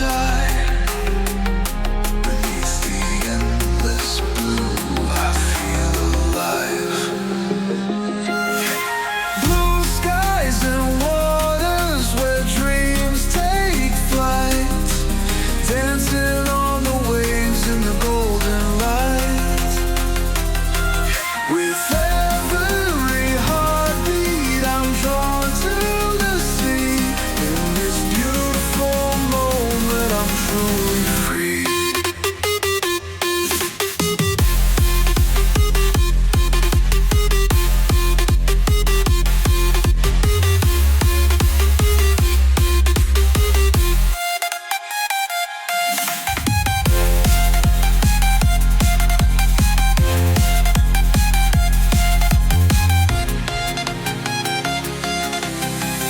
die. Beneath the endless blue, I feel alive. Blue skies and waters where dreams take flight, dancing on the waves in the golden light. With every heartbeat, I'm drawn to the sea. In this beautiful moment, I'm truly free.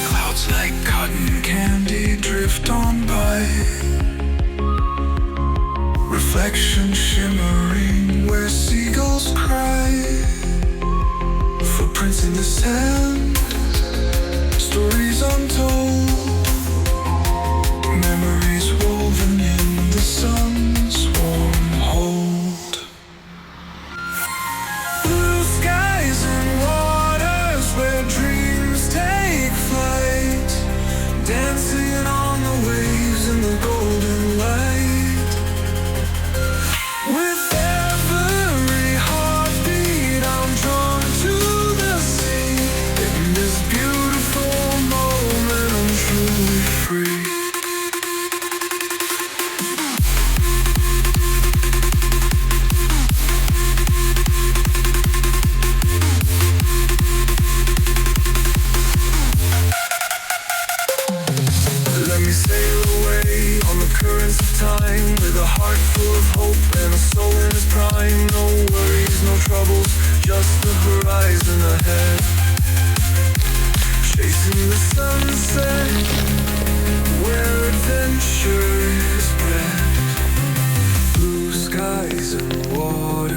Clouds like cotton candy drift on by, reflection shimmering where seagulls cry. Footprints in the sand, stories untold, memories woven in the sun's warm hold. Blue skies and waters where dreams take flight, dancing on the waves in the golden light. With every heartbeat, I'm drawn to the sea. In this beautiful moment, I'm truly free. Let me sail away on the currents of time, with a heart full of hope and a soul in its prime. No worries, no troubles, just the horizon ahead. Chasing the sunset, where adventure is bred. Blue skies and water